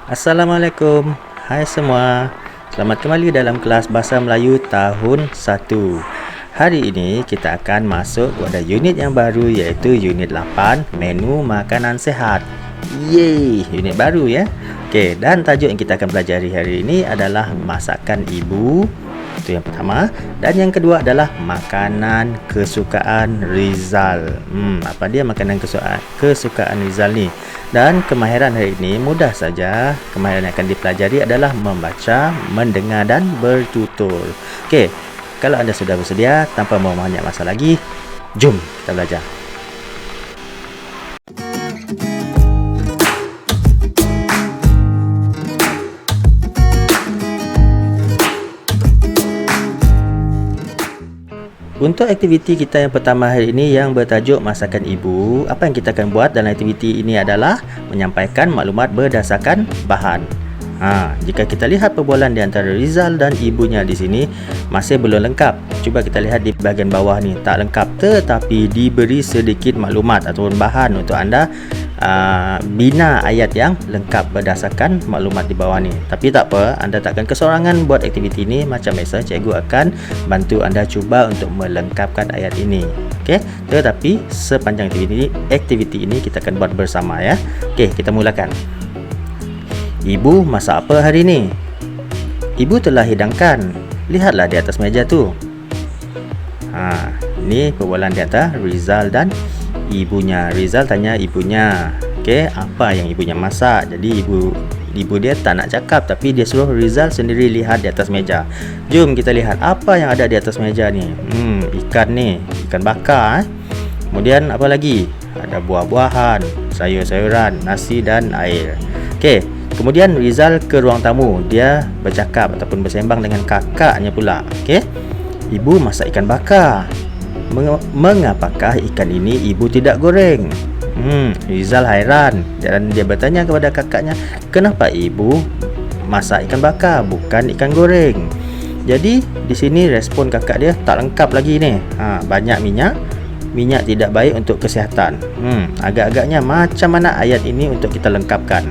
Assalamualaikum. Hai semua. Selamat kembali dalam kelas Bahasa Melayu tahun 1. Hari ini kita akan masuk pada unit yang baru, iaitu unit 8, menu makanan sehat. Yeay, unit baru ya. Okey, dan tajuk yang kita akan pelajari hari ini adalah masakan ibu. Itu yang pertama. Dan yang kedua adalah makanan kesukaan Rizal. Apa dia makanan kesukaan Rizal ni? Dan kemahiran hari ini mudah saja. Kemahiran yang akan dipelajari adalah membaca, mendengar dan bertutur. Okey, kalau anda sudah bersedia, tanpa membuang banyak masa lagi, jom kita belajar. Untuk aktiviti kita yang pertama hari ini yang bertajuk masakan ibu, apa yang kita akan buat dalam aktiviti ini adalah menyampaikan maklumat berdasarkan bahan. Jika kita lihat perbualan di antara Rizal dan ibunya di sini masih belum lengkap. Cuba kita lihat di bahagian bawah ni, tak lengkap tetapi diberi sedikit maklumat ataupun bahan untuk anda bina ayat yang lengkap berdasarkan maklumat di bawah ni. Tapi tak apa, anda takkan kesorangan buat aktiviti ini. Macam biasa, cikgu akan bantu anda cuba untuk melengkapkan ayat ini. Okey, tetapi sepanjang aktiviti ini kita akan buat bersama ya. Okey, kita mulakan. Ibu masak apa hari ini? Ibu telah hidangkan. Lihatlah di atas meja tu. Ini perbualan di atas Rizal dan ibunya. Rizal tanya ibunya, okey, apa yang ibunya masak. Jadi ibu dia tak nak cakap, tapi dia suruh Rizal sendiri lihat di atas meja. Jom kita lihat apa yang ada di atas meja ni. Ikan ni, ikan bakar. Kemudian apa lagi? Ada buah-buahan, sayur-sayuran, nasi dan air. Okey, kemudian Rizal ke ruang tamu. Dia bercakap ataupun bersembang dengan kakaknya pula. Okey, ibu masak ikan bakar. Mengapakah ikan ini ibu tidak goreng? Rizal hairan dan dia bertanya kepada kakaknya, kenapa ibu masak ikan bakar bukan ikan goreng? Jadi di sini respon kakak dia tak lengkap lagi ni. Banyak minyak tidak baik untuk kesihatan. Agak-agaknya macam mana ayat ini untuk kita lengkapkan?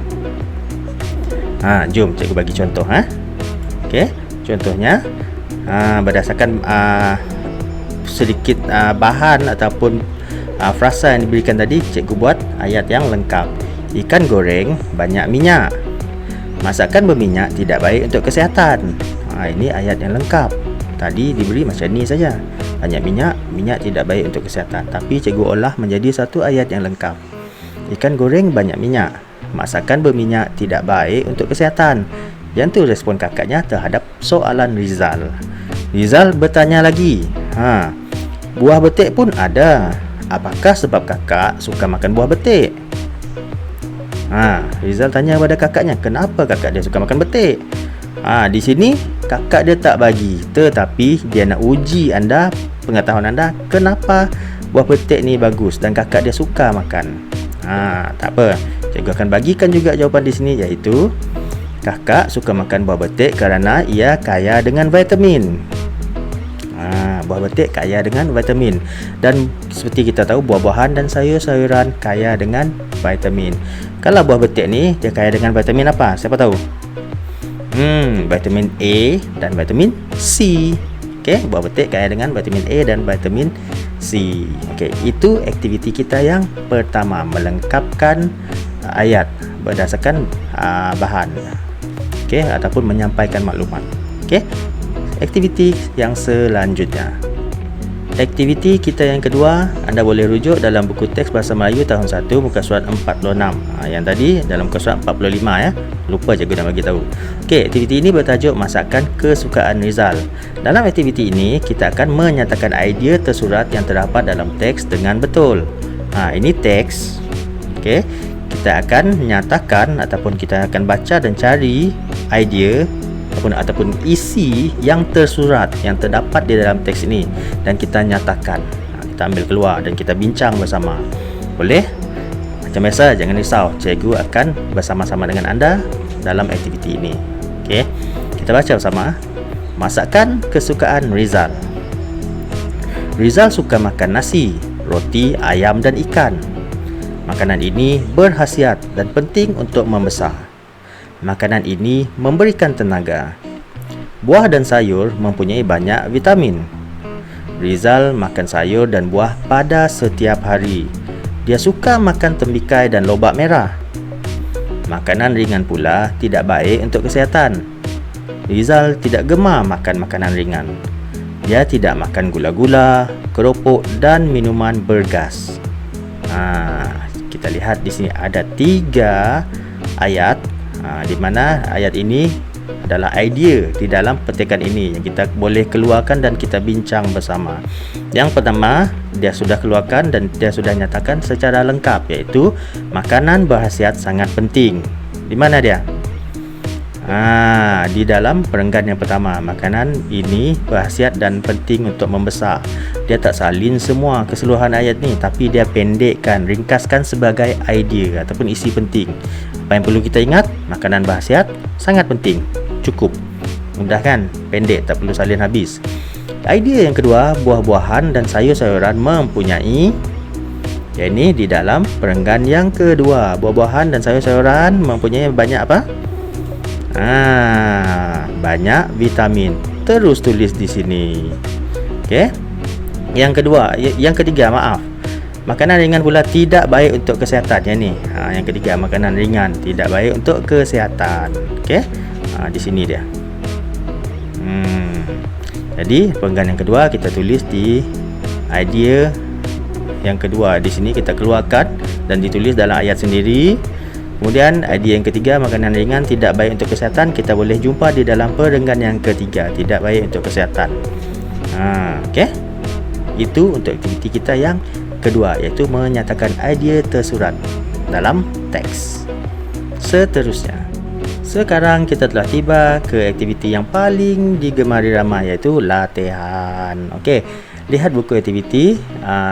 Jom cikgu bagi contoh. Okey, contohnya berdasarkan sedikit bahan ataupun frasa yang diberikan tadi, cikgu buat ayat yang lengkap. Ikan goreng banyak minyak. Masakan berminyak tidak baik untuk kesihatan. Ini ayat yang lengkap. Tadi diberi macam ni saja. Banyak minyak tidak baik untuk kesihatan. Tapi cikgu olah menjadi satu ayat yang lengkap. Ikan goreng banyak minyak. Masakan berminyak tidak baik untuk kesihatan. Yang tu respon kakaknya terhadap soalan Rizal. Rizal bertanya lagi, buah betik pun ada. Apakah sebab kakak suka makan buah betik? Rizal tanya kepada kakaknya, kenapa kakak dia suka makan betik? Di sini kakak dia tak bagi, tetapi dia nak uji anda, pengetahuan anda, kenapa buah betik ni bagus dan kakak dia suka makan. Tak apa, cikgu akan bagikan juga jawapan di sini, iaitu kakak suka makan buah betik kerana ia kaya dengan vitamin. Buah betik kaya dengan vitamin. Dan seperti kita tahu, buah-buahan dan sayur-sayuran kaya dengan vitamin. Kalau buah betik ni dia kaya dengan vitamin apa? Siapa tahu? Vitamin A dan vitamin C. Okey, buah betik kaya dengan vitamin A dan vitamin C. Okey, itu aktiviti kita yang pertama, melengkapkan ayat berdasarkan bahan. Okey, ataupun menyampaikan maklumat. Okey, aktiviti yang selanjutnya, aktiviti kita yang kedua, anda boleh rujuk dalam buku teks Bahasa Melayu tahun 1 muka surat 46. Yang tadi dalam muka surat 45 ya. Lupa cikgu nak bagi tahu. Okey, aktiviti ini bertajuk masakan kesukaan Rizal. Dalam aktiviti ini kita akan menyatakan idea tersurat yang terdapat dalam teks dengan betul. Ini teks. Okey, kita akan nyatakan ataupun kita akan baca dan cari idea ataupun isi yang tersurat yang terdapat di dalam teks ini dan kita nyatakan. Kita ambil keluar dan kita bincang bersama. Boleh? Macam biasa, jangan risau, cikgu akan bersama-sama dengan anda dalam aktiviti ini. Okey, kita baca bersama. Masakan kesukaan Rizal. Rizal suka makan nasi, roti, ayam dan ikan. Makanan ini berkhasiat dan penting untuk membesar. Makanan ini memberikan tenaga. Buah dan sayur mempunyai banyak vitamin. Rizal makan sayur dan buah pada setiap hari. Dia suka makan tembikai dan lobak merah. Makanan ringan pula tidak baik untuk kesihatan. Rizal tidak gemar makan makanan ringan. Dia tidak makan gula-gula, keropok dan minuman bergas. Kita lihat di sini ada 3 ayat di mana ayat ini adalah idea di dalam petikan ini yang kita boleh keluarkan dan kita bincang bersama. Yang pertama, dia sudah keluarkan dan dia sudah nyatakan secara lengkap, iaitu makanan berkhasiat sangat penting. Di mana dia? Di dalam perenggan yang pertama, makanan ini berkhasiat dan penting untuk membesar. Dia tak salin semua keseluruhan ayat ni, tapi dia pendekkan, ringkaskan sebagai idea ataupun isi penting. Apa yang perlu kita ingat? Makanan berkhasiat sangat penting. Cukup. Mudah kan? Pendek, tak perlu salin habis. Idea yang kedua, buah-buahan dan sayur-sayuran mempunyai, yang ini di dalam perenggan yang kedua. Buah-buahan dan sayur-sayuran mempunyai banyak apa? Banyak vitamin. Terus tulis di sini. Okey. Yang kedua, yang ketiga, maaf. Makanan ringan pula tidak baik untuk kesihatan. Yang ni. Yang ketiga, makanan ringan tidak baik untuk kesihatan. Okey. Di sini dia. Jadi, perenggan yang kedua kita tulis di idea yang kedua. Di sini kita keluarkan dan ditulis dalam ayat sendiri. Kemudian idea yang ketiga, makanan ringan tidak baik untuk kesihatan, kita boleh jumpa di dalam perenggan yang ketiga, tidak baik untuk kesihatan. Okey. Itu untuk aktiviti kita yang kedua, iaitu menyatakan idea tersurat dalam teks. Seterusnya, sekarang kita telah tiba ke aktiviti yang paling digemari ramai, iaitu latihan. Okey. Lihat buku aktiviti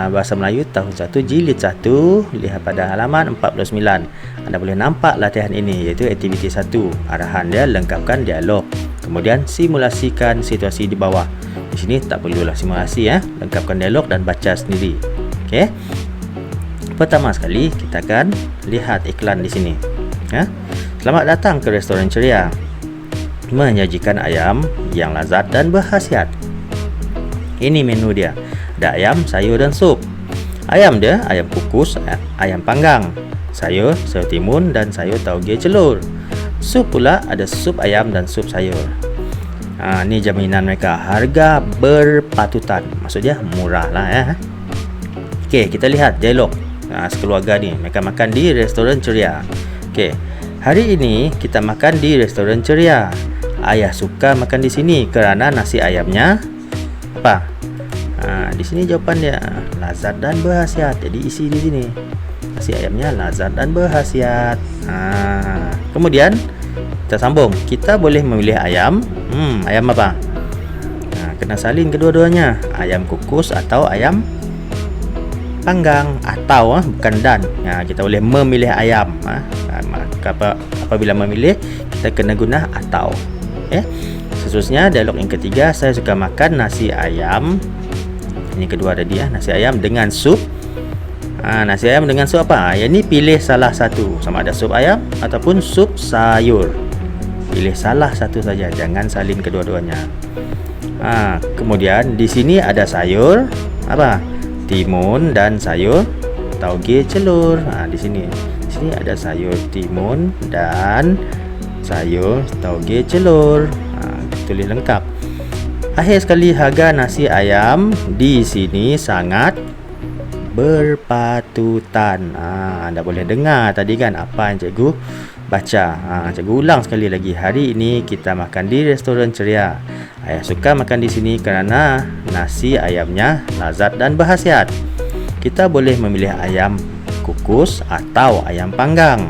Bahasa Melayu tahun 1 jilid 1, lihat pada halaman 49. Anda boleh nampak latihan ini, iaitu aktiviti 1. Arahan dia, lengkapkan dialog. Kemudian simulasikan situasi di bawah. Di sini tak perlulah simulasi ya. Lengkapkan dialog dan baca sendiri. Okey. Pertama sekali kita akan lihat iklan di sini. Selamat datang ke restoran ceria. Menyajikan ayam yang lazat dan berkhasiat. Ini menu dia. Ada ayam, sayur dan sup. Ayam dia ayam kukus, ayam panggang, sayur timun dan sayur tauge celur. Sup pula ada sup ayam dan sup sayur. Ni jaminan mereka, harga berpatutan. Maksudnya murah lah ya. Okey, kita lihat dialog sekeluarga ni. Mereka makan di restoran ceria. Okey, hari ini kita makan di restoran ceria. Ayah suka makan di sini kerana nasi ayamnya apa? Di sini jawapan dia, lazat dan berkhasiat. Jadi isi di sini, nasi ayamnya lazat dan berkhasiat. Kemudian kita sambung. Kita boleh memilih ayam. Ayam apa? Kena salin kedua-duanya. Ayam kukus atau ayam panggang, atau bukan dan. Kita boleh memilih ayam. Apabila memilih, kita kena guna atau. Seterusnya, dialog yang ketiga, saya suka makan nasi ayam. Ini kedua tadi nasi ayam dengan sup. Nasi ayam dengan sup apa? Yang ni pilih salah satu, sama ada sup ayam ataupun sup sayur. Pilih salah satu saja, jangan salin kedua-duanya. Kemudian di sini ada sayur apa? Timun dan sayur tauge celur. Di sini ada sayur timun dan sayur tauge celur. Tulis lengkap. Akhir sekali, harga nasi ayam di sini sangat berpatutan. Anda boleh dengar tadi kan apa yang cikgu baca. Cikgu ulang sekali lagi. Hari ini kita makan di restoran ceria. Ayah suka makan di sini kerana nasi ayamnya lazat dan berkhasiat. Kita boleh memilih ayam kukus atau ayam panggang.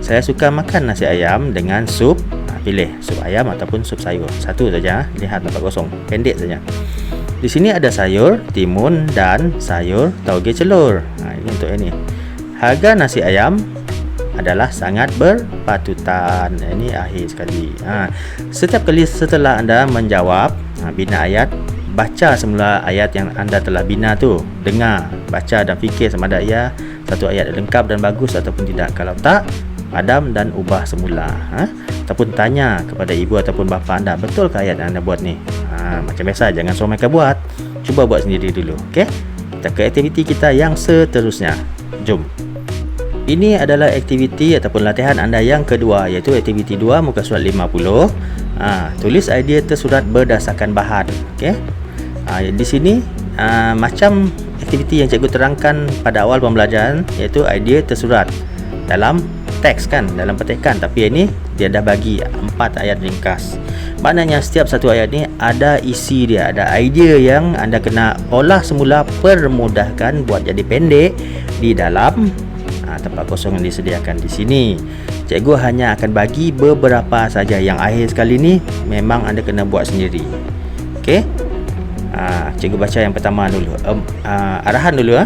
Saya suka makan nasi ayam dengan sup. Pilih sup ayam ataupun sup sayur. Satu saja. Lihat tempat kosong. Pendek saja. Di sini ada sayur timun dan sayur tauge celur. Ini untuk ini. Harga nasi ayam adalah sangat berpatutan. Ini akhir sekali. Setiap kali setelah anda menjawab, bina ayat, baca semula ayat yang anda telah bina tu. Dengar, baca dan fikir sama ada ia satu ayat lengkap dan bagus ataupun tidak. Kalau tak, padam dan ubah semula. Ataupun tanya kepada ibu ataupun bapa anda, betulkah ayat yang anda buat ni? Macam biasa, jangan suruh mereka buat, cuba buat sendiri dulu. Okey, kita ke aktiviti kita yang seterusnya. Jom. Ini adalah aktiviti ataupun latihan anda yang kedua, iaitu aktiviti 2 muka surat 50. Tulis idea tersurat berdasarkan bahan. Okey. Di sini macam aktiviti yang cikgu terangkan pada awal pembelajaran, iaitu idea tersurat dalam teks kan, dalam petikan, tapi ini dia dah bagi 4 ayat ringkas. Maknanya setiap satu ayat ni ada isi dia, ada idea yang anda kena olah semula, permudahkan buat jadi pendek di dalam tempat kosong yang disediakan di sini. Cikgu hanya akan bagi beberapa saja, yang akhir sekali ni memang anda kena buat sendiri. Okey. Cikgu baca yang pertama dulu. Arahan dulu.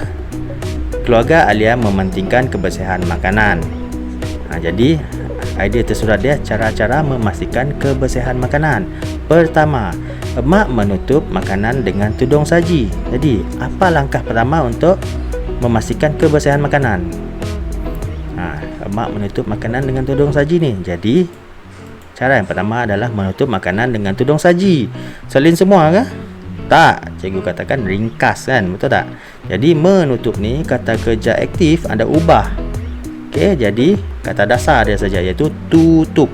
Keluarga Alia mementingkan kebersihan makanan. Jadi idea tersurat dia cara-cara memastikan kebersihan makanan. Pertama, emak menutup makanan dengan tudung saji. Jadi, apa langkah pertama untuk memastikan kebersihan makanan? Emak menutup makanan dengan tudung saji ni. Jadi, cara yang pertama adalah menutup makanan dengan tudung saji. Salin semua ke? Tak, cikgu katakan ringkas kan, betul tak? Jadi menutup ni kata kerja aktif anda ubah. Okey, jadi kata dasar dia saja, iaitu tutup.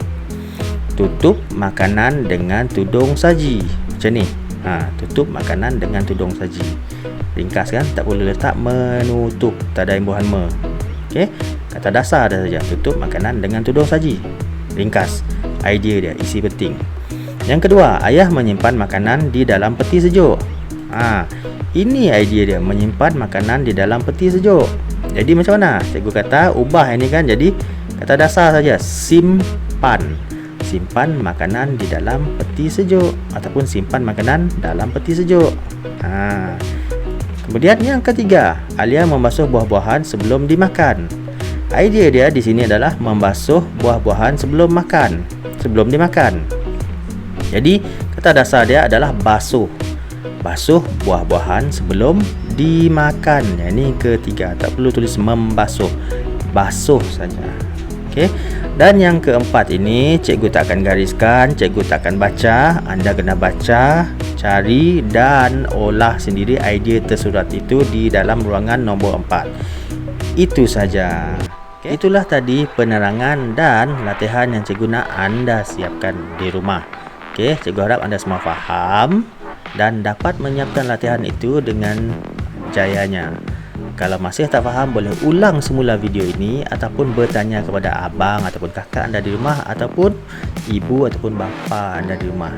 Tutup makanan dengan tudung saji. Macam ni. Tutup makanan dengan tudung saji. Ringkas kan, tak perlu letak menutup, tak ada imbuhan me. Okey, kata dasar dia saja, tutup makanan dengan tudung saji. Ringkas. Idea dia, isi penting. Yang kedua, ayah menyimpan makanan di dalam peti sejuk. Ini idea dia, menyimpan makanan di dalam peti sejuk. Jadi macam mana? Cikgu kata ubah ini kan, jadi kata dasar saja, simpan. Simpan makanan di dalam peti sejuk, ataupun simpan makanan dalam peti sejuk. Kemudian yang ketiga, Alia membasuh buah-buahan sebelum dimakan. Idea dia di sini adalah membasuh buah-buahan sebelum dimakan. Jadi kata dasar dia adalah basuh. Basuh buah-buahan sebelum dimakan. Ini ketiga, tak perlu tulis membasuh, basuh saja. Okey. Dan yang keempat ini cikgu tak akan gariskan, cikgu tak akan baca. Anda kena baca, cari dan olah sendiri idea tersurat itu di dalam ruangan nombor 4. Itu saja. Okay. Itulah tadi penerangan dan latihan yang cikgu nak anda siapkan di rumah. Okey, cikgu harap anda semua faham dan dapat menyiapkan latihan itu dengan jayanya. Kalau masih tak faham, boleh ulang semula video ini ataupun bertanya kepada abang ataupun kakak anda di rumah, ataupun ibu ataupun bapa anda di rumah.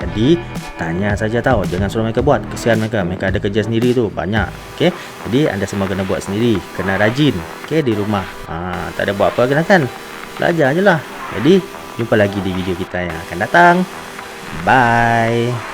Jadi tanya saja tahu, jangan suruh mereka buat, kesian mereka ada kerja sendiri tu banyak. Okey, jadi anda semua kena buat sendiri, kena rajin. Okey, di rumah tak ada buat apa kan, belajar je lah. Jadi jumpa lagi di video kita yang akan datang. Bye.